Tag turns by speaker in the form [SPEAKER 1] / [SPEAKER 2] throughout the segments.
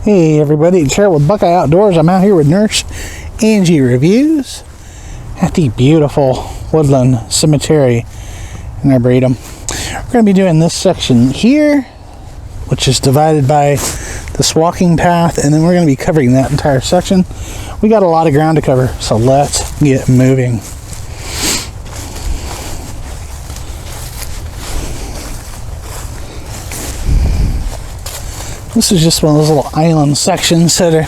[SPEAKER 1] Hey everybody, it's Harold with Buckeye Outdoors. I'm out here with Nurse Angie Reviews at the beautiful Woodland Cemetery in Arboretum. We're going to be doing this section here, which is divided by this walking path, and then we're going to be covering that entire section. We got a lot of ground to cover, so let's get moving. This is just one of those little island sections that are,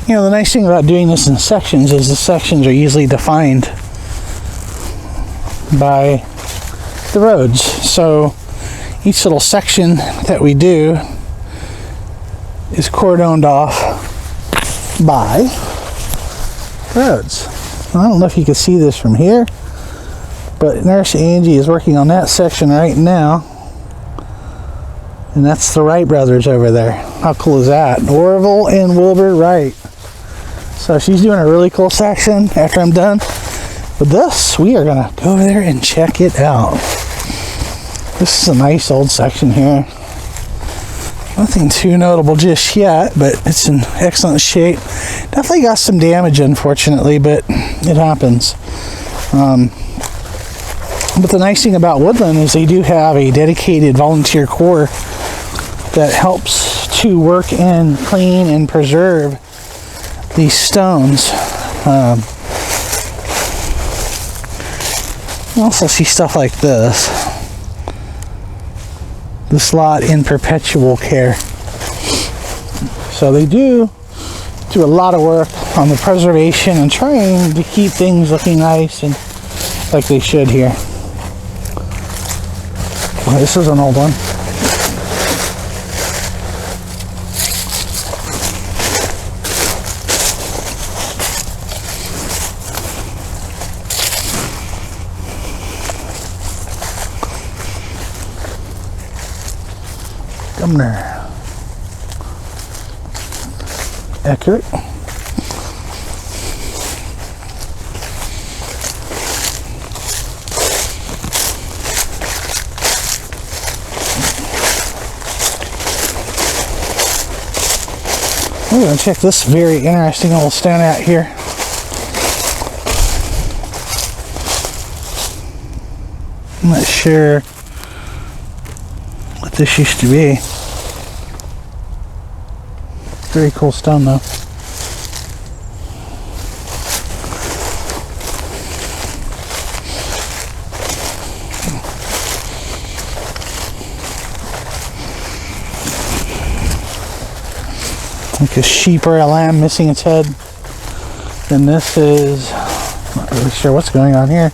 [SPEAKER 1] you know, the nice thing about doing this in sections is the sections are easily defined by the roads. So each little section that we do is cordoned off by roads. I don't know if you can see this from here, but Nurse Angie is working on that section right now. And that's the Wright brothers over there. How cool is that? Orville and Wilbur Wright. So she's doing a really cool section. After I'm done with this, we are going to go over there and check it out. This is a nice old section here. Nothing too notable just yet, but it's in excellent shape. Definitely got some damage, unfortunately, but it happens. But the nice thing about Woodland is they do have a dedicated volunteer corps that helps to work and clean and preserve these stones. You also see stuff like this. This lot in perpetual care. So they do a lot of work on the preservation and trying to keep things looking nice and like they should here. Well, this is an old one. Governor Eckert. We're going to check this very interesting little stone out here. I'm not sure what this used to be. Very cool stone though. Like a sheep or a lamb missing its head. And this is, not really sure what's going on here.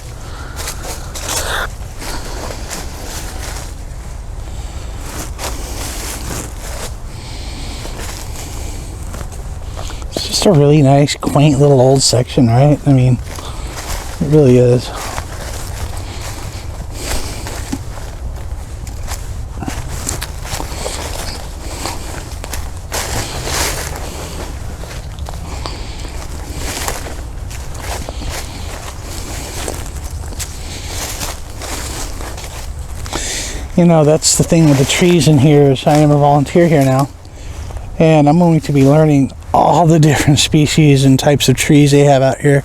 [SPEAKER 1] It's just a really nice, quaint little old section, right? I mean, it really is. You know, that's the thing with the trees in here is I am a volunteer here now, and I'm going to be learning all the different species and types of trees they have out here,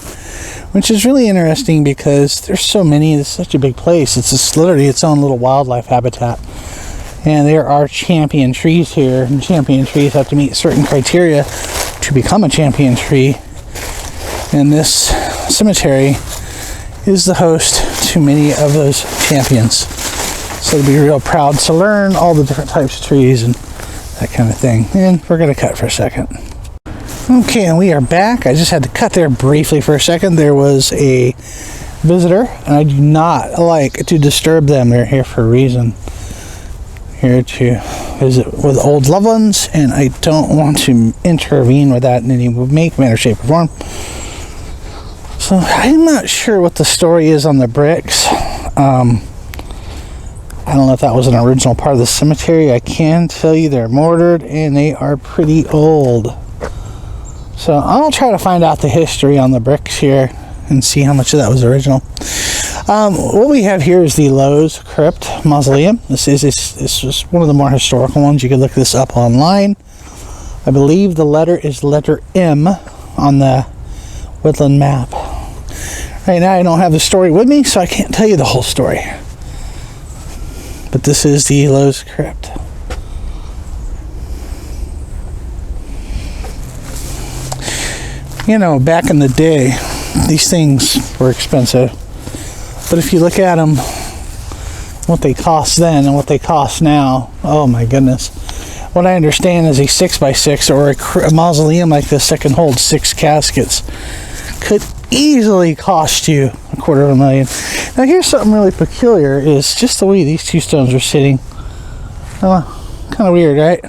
[SPEAKER 1] which is really interesting because there's so many. It's such a big place. It's just literally its own little wildlife habitat, and there are champion trees here, and champion trees have to meet certain criteria to become a champion tree, and this cemetery is the host to many of those champions. So to be real proud to learn all the different types of trees and that kind of thing. And we're going to cut for a second. Okay, and we are back. I just had to cut there briefly for a second. There was a visitor, and I do not like to disturb them. They're here for a reason. Here to visit with old loved ones, and I don't want to intervene with that in any manner, shape, or form. So I'm not sure what the story is on the bricks. I don't know if that was an original part of the cemetery. I can tell you they're mortared and they are pretty old. So I'll try to find out the history on the bricks here and see how much of that was original. What we have here is the Lowe's Crypt Mausoleum. This is one of the more historical ones. You can look this up online. I believe the letter is letter M on the Woodland map. Right now I don't have the story with me, so I can't tell you the whole story. But this is the Lowe's Crypt. You know, back in the day, these things were expensive. But if you look at them, what they cost then and what they cost now, oh my goodness. What I understand is a 6x6 or a mausoleum like this that can hold 6 caskets could easily cost you $250,000. Now here's something really peculiar, is just the way these two stones are sitting. Kind of weird, right?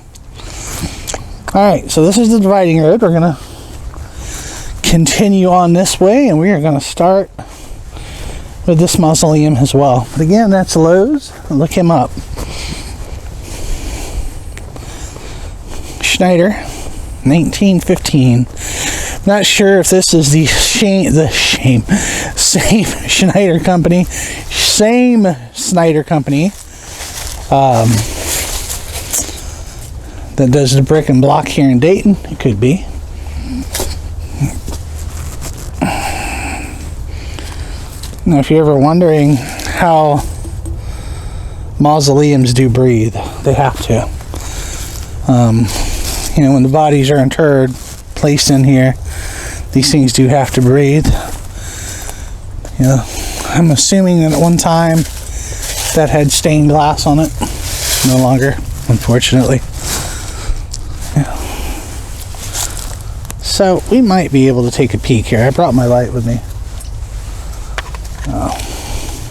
[SPEAKER 1] Alright, so this is the dividing road. We're going to continue on this way, and we are going to start with this mausoleum as well. But again, that's Lowe's. Look him up. Schneider, 1915. Not sure if this is the same Schneider company, same Snyder company that does the brick and block here in Dayton. It could be. Now, if you're ever wondering how mausoleums do breathe, they have to. You know, when the bodies are interred, placed in here, these things do have to breathe. You know, I'm assuming that at one time that had stained glass on it. No longer, unfortunately. Yeah. So we might be able to take a peek here. I brought my light with me.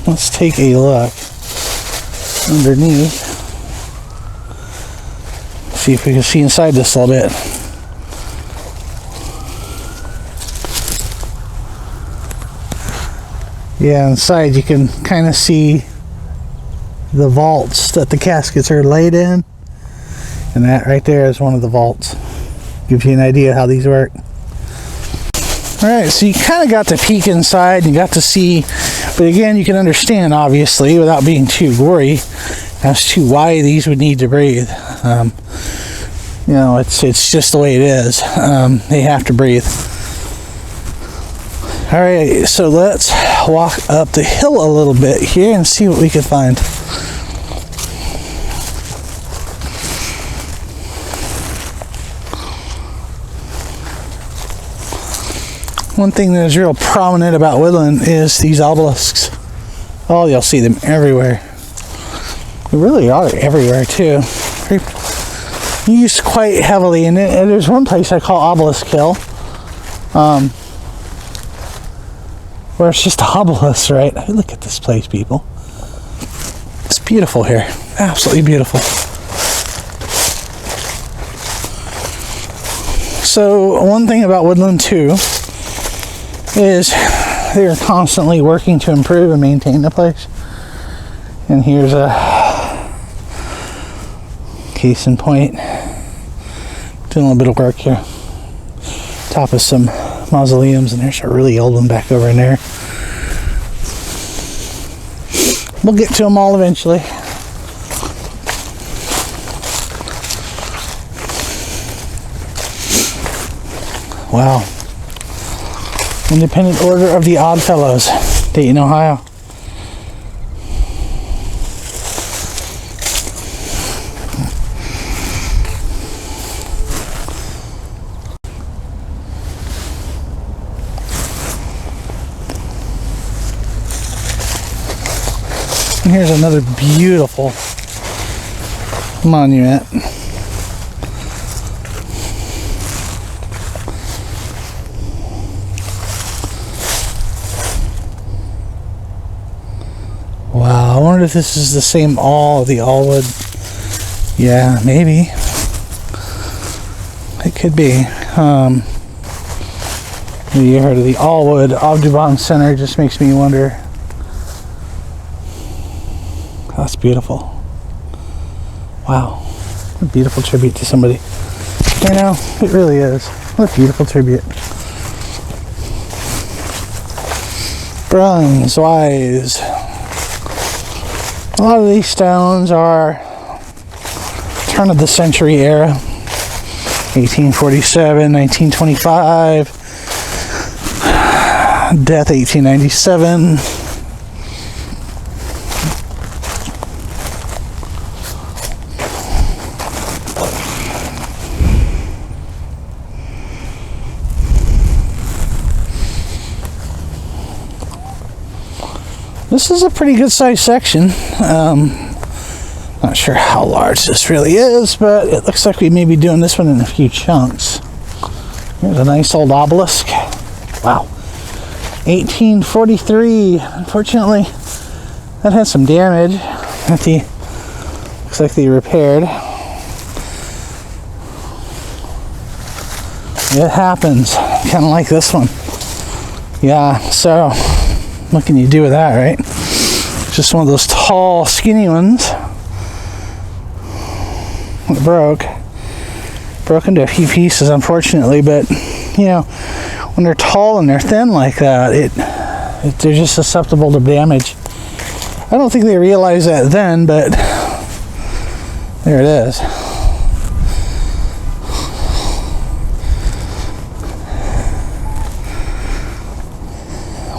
[SPEAKER 1] Let's take a look underneath. See if we can see inside this a little bit. Yeah, inside you can kind of see the vaults that the caskets are laid in. And that right there is one of the vaults. Gives you an idea how these work. Alright, so you kind of got to peek inside and you got to see, but again, you can understand, obviously, without being too gory, as to why these would need to breathe. You know, it's just the way it is. They have to breathe. Alright, so let's walk up the hill a little bit here and see what we can find. One thing that is real prominent about Woodland is these obelisks. Oh, you'll see them everywhere. They really are everywhere too. Used quite heavily, and there's one place I call Obelisk Hill, where it's just obelisks, right? Look at this place, people. It's beautiful here. Absolutely beautiful. So one thing about Woodland too is they're constantly working to improve and maintain the place. And here's a case in point. Doing a little bit of work here. Top of some mausoleums, and there's a really old one back over in there. We'll get to them all eventually. Wow. Independent Order of the Odd Fellows, Dayton, Ohio. And here's another beautiful monument. Wow, I wonder if this is the same the Allwood. Yeah, maybe. It could be. You heard of the Allwood Audubon Center, just makes me wonder. That's beautiful. Wow. What a beautiful tribute to somebody. You know, it really is. What a beautiful tribute. Bronze wise. A lot of these stones are turn of the century era. 1847, 1925, death 1897. This is a pretty good sized section. Not sure how large this really is, but it looks like we may be doing this one in a few chunks. Here's a nice old obelisk. Wow. 1843. Unfortunately, that had some damage that looks like they repaired. It happens. Kind of like this one. Yeah, so what can you do with that, right? Just one of those tall, skinny ones. It broke into a few pieces, unfortunately, but you know, when they're tall and they're thin like that, they're just susceptible to damage. I don't think they realized that then, but there it is.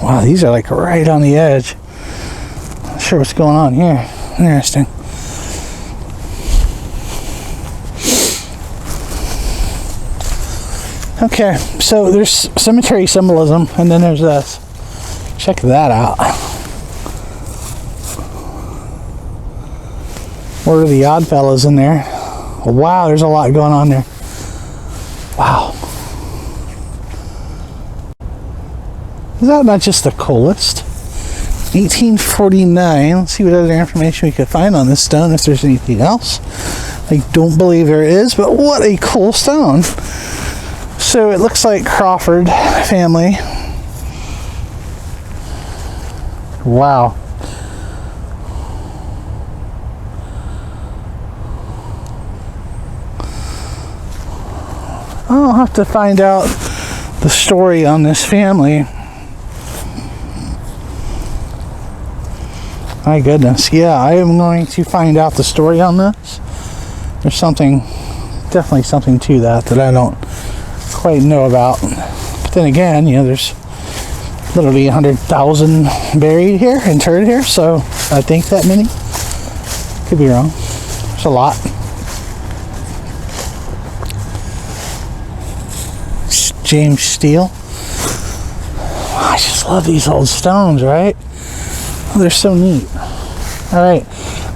[SPEAKER 1] Wow, these are like right on the edge. Not sure what's going on here. Interesting. Okay, so there's cemetery symbolism, and then there's this. Check that out. Where are the odd fellows in there? Wow, there's a lot going on there. Wow. Is that not just the coolest? 1849. Let's see what other information we could find on this stone, if there's anything else. I don't believe there is, but what a cool stone. So it looks like Crawford family. Wow. I'll have to find out the story on this family. My goodness. Yeah, I am going to find out the story on this. There's something, definitely something to that I don't quite know about. But then again, you know, there's literally 100,000 buried here, interred here, so I think that many. Could be wrong. It's a lot. James Steele. I just love these old stones, right? Oh, they're so neat. All right,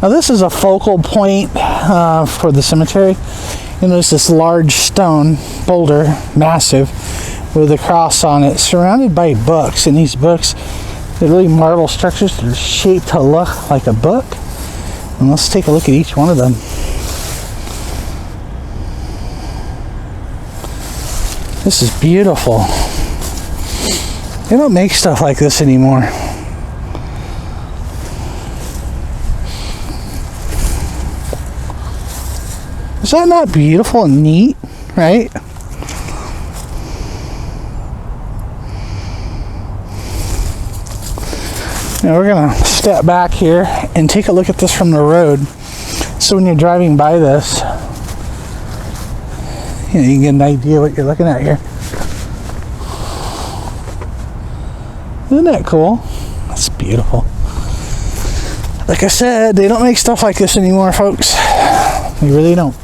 [SPEAKER 1] now this is a focal point for the cemetery. You notice this large stone boulder, massive, with a cross on it, surrounded by books. And these books, they're really marble structures. They're shaped to look like a book. And let's take a look at each one of them. This is beautiful. They don't make stuff like this anymore. Is that not beautiful and neat, right? Now we're gonna step back here and take a look at this from the road. So when you're driving by this, you know, you can get an idea what you're looking at here. Isn't that cool? That's beautiful. Like I said, they don't make stuff like this anymore, folks. They really don't.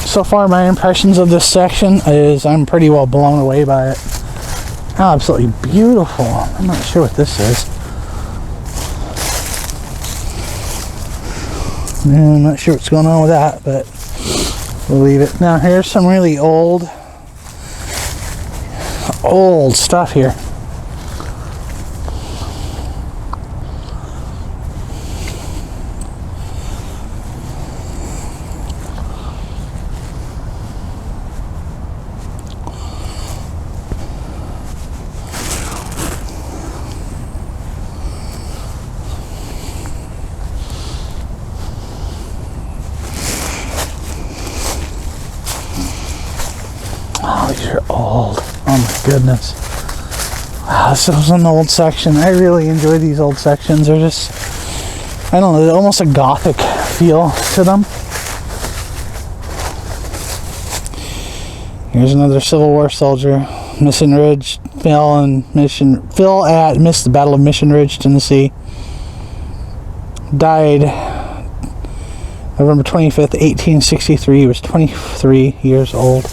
[SPEAKER 1] So far, my impressions of this section is I'm pretty well blown away by it. Absolutely beautiful. I'm not sure what this is. I'm not sure what's going on with that, but we'll leave it. Now here's some really old stuff here. Oh, these are old. Oh my goodness. Wow, this was an old section. I really enjoy these old sections. They're just, I don't know, almost a gothic feel to them. Here's another Civil War soldier. Mission Ridge, fell at missed the Battle of Mission Ridge, Tennessee. Died November 25th, 1863. He was 23 years old.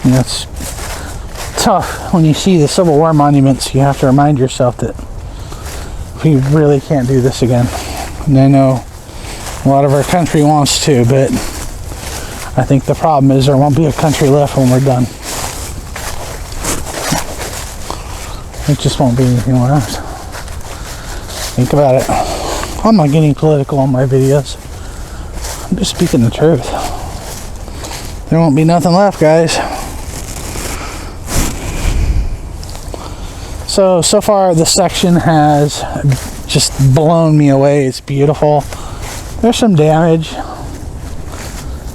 [SPEAKER 1] And that's tough when you see the Civil War monuments. You have to remind yourself that we really can't do this again. And I know a lot of our country wants to, but I think the problem is there won't be a country left when we're done. It just won't be anything left. Think about it. I'm not getting political on my videos. I'm just speaking the truth. There won't be nothing left, guys. So far this section has just blown me away. It's beautiful. There's some damage.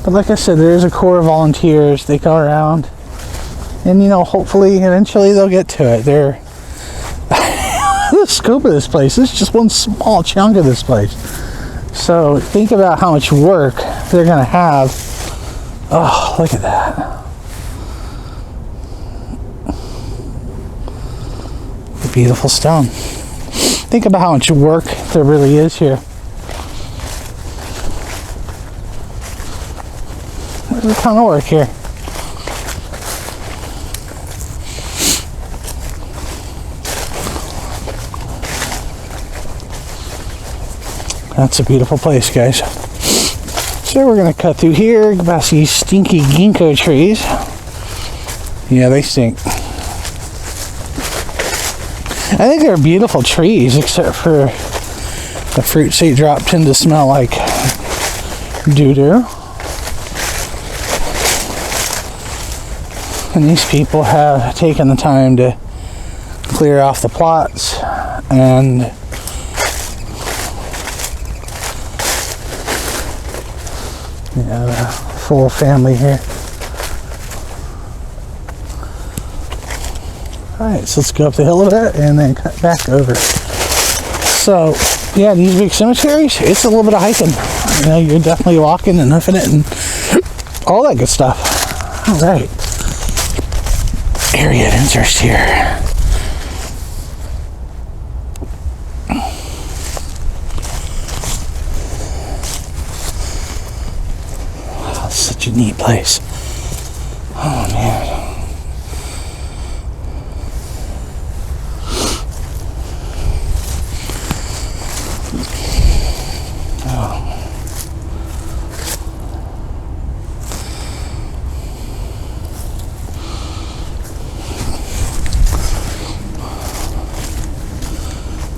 [SPEAKER 1] But like I said, there is a core of volunteers. They go around. And, you know, hopefully, eventually they'll get to it. The scope of this place is just one small chunk of this place. So think about how much work they're going to have. Oh, look at that. Beautiful stone. Think about how much work there really is here. There's a ton of work here. That's a beautiful place, guys. So we're going to cut through here. Go past these stinky ginkgo trees. Yeah, they stink. I think they're beautiful trees, except for the fruits they drop tend to smell like doo-doo. And these people have taken the time to clear off the plots and the full family here. Alright, so let's go up the hill a bit and then cut back over. So, yeah, these big cemeteries, it's a little bit of hiking. You know, you're definitely walking and hoofing it and all that good stuff. Alright. Area of interest here. Wow, such a neat place. Oh, man.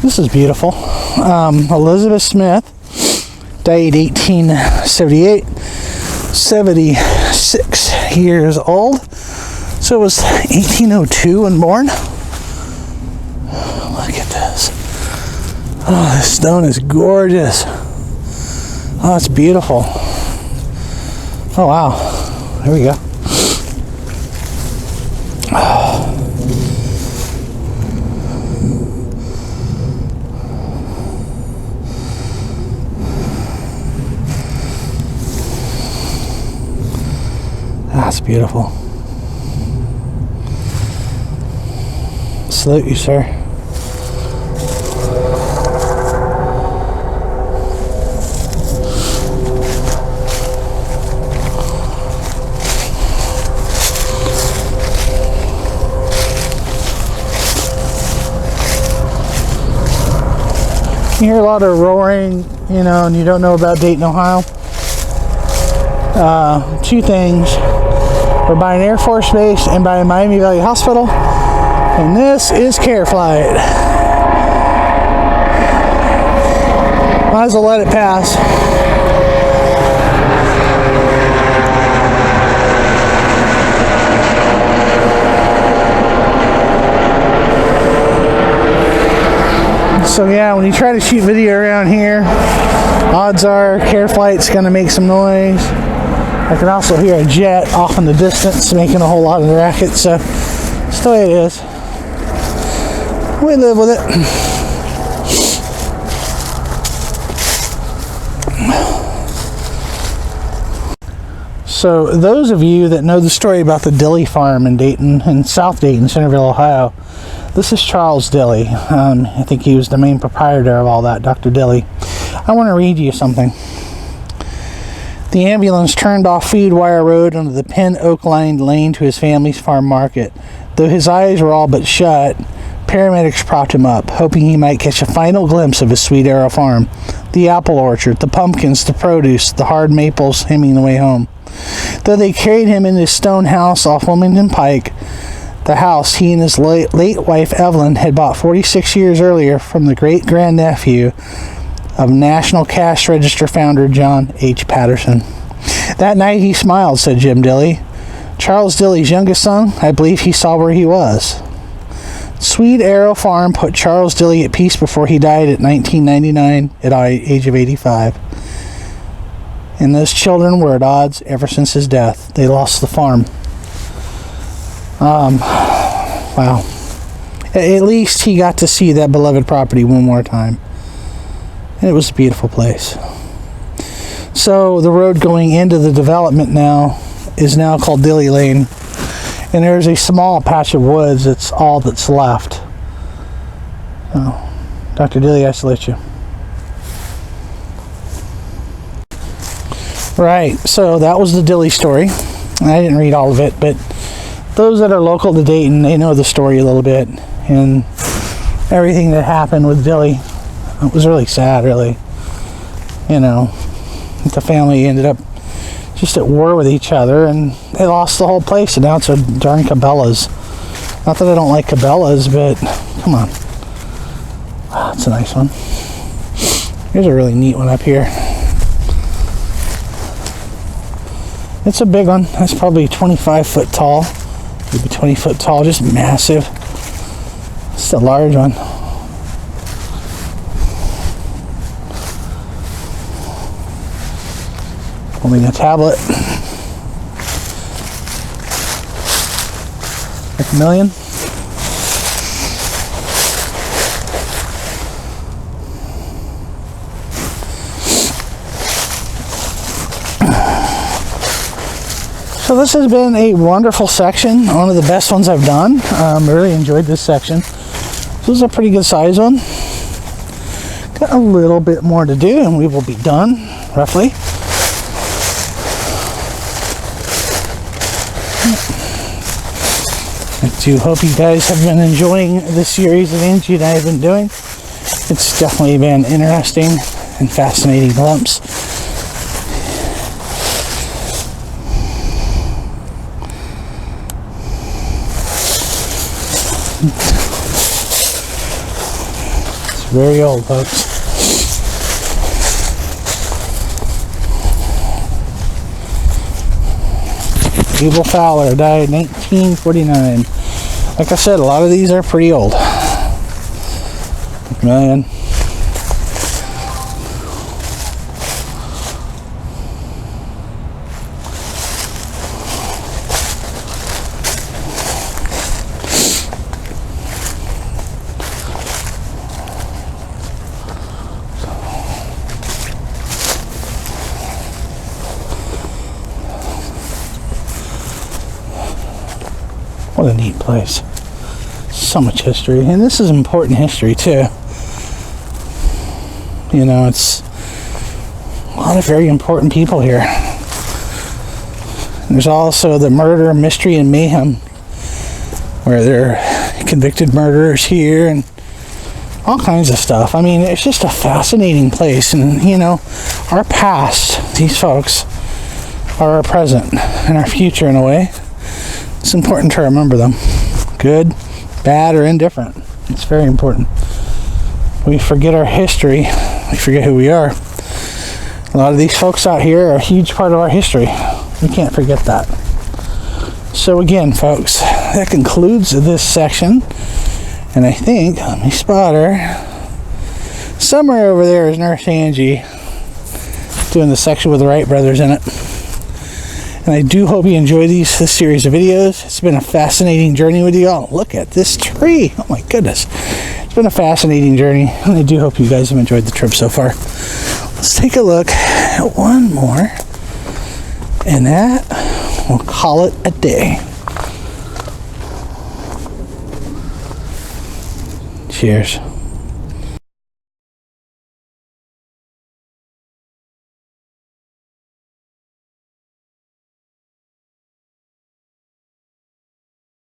[SPEAKER 1] This is beautiful. Elizabeth Smith died 1878, 76 years old. So it was 1802 when born. Look at this. Oh, this stone is gorgeous. Oh, it's beautiful. Oh, wow. There we go. That's beautiful. Salute you, sir. You hear a lot of roaring, you know, and you don't know about Dayton, Ohio. Two things. We're by an Air Force base and by a Miami Valley Hospital. And this is Care Flight. Might as well let it pass. So yeah, when you try to shoot video around here, odds are Care Flight's gonna make some noise. I can also hear a jet off in the distance making a whole lot of racket, so It's the way it is. We live with it. So those of you that know the story about the Dilly Farm in Dayton, in South Dayton, Centerville, Ohio, this is Charles Dilly. I think he was the main proprietor of all that, Dr. Dilly. I want to read you something. The ambulance turned off Feedwire Road onto the Pin Oak-lined lane to his family's farm market. Though his eyes were all but shut, paramedics propped him up, hoping he might catch a final glimpse of his Sweet Arrow farm, the apple orchard, the pumpkins, the produce, the hard maples hemming the way home. Though they carried him in his stone house off Wilmington Pike, the house he and his late wife Evelyn had bought 46 years earlier from the great-grandnephew of National Cash Register founder John H. Patterson. That night he smiled, said Jim Dilly. Charles Dilly's youngest son, I believe he saw where he was. Sweet Arrow Farm put Charles Dilly at peace before he died at 1999 at the age of 85. And those children were at odds ever since his death. They lost the farm. Wow. At least he got to see that beloved property one more time. And it was a beautiful place. So the road going into the development now is now called Dilly Lane. And there's a small patch of woods that's all that's left. Oh, Dr. Dilly, I salute you. Right, so that was the Dilly story. I didn't read all of it, but those that are local to Dayton, they know the story a little bit. And everything that happened with Dilly, it was really sad, really. You know, the family ended up just at war with each other, and they lost the whole place, and now it's a darn Cabela's. Not that I don't like Cabela's, but come on. Wow, that's a nice one. Here's a really neat one up here. It's a big one. That's probably 25 foot tall. Maybe 20 foot tall, just massive. It's a large one. Holding a tablet. Like $1 million. So this has been a wonderful section, one of the best ones I've done. I really enjoyed this section. This was a pretty good size one. Got a little bit more to do and we will be done, roughly. I do hope you guys have been enjoying this series that Angie and I have been doing. It's definitely been interesting and fascinating glimpse. It's very old, folks. Abel Fowler died in 1949. Like I said, a lot of these are pretty old. Man. What a neat place. So much history. And this is important history too. You know, it's a lot of very important people here. And there's also the murder, mystery, and mayhem, where there are convicted murderers here and all kinds of stuff. I mean, it's just a fascinating place. And, you know, our past, these folks, are our present and our future in a way. It's important to remember them. Good, bad, or indifferent. It's very important. We forget our history. We forget who we are. A lot of these folks out here are a huge part of our history. We can't forget that. So again, folks, that concludes this section. And I think, let me spot her. Somewhere over there is Nurse Angie doing the section with the Wright brothers in it. And I do hope you enjoy this series of videos. It's been a fascinating journey with you all. Look at this tree. Oh my goodness. It's been a fascinating journey, and I do hope you guys have enjoyed the trip so far. Let's take a look at one more, and that, we'll call it a day. Cheers.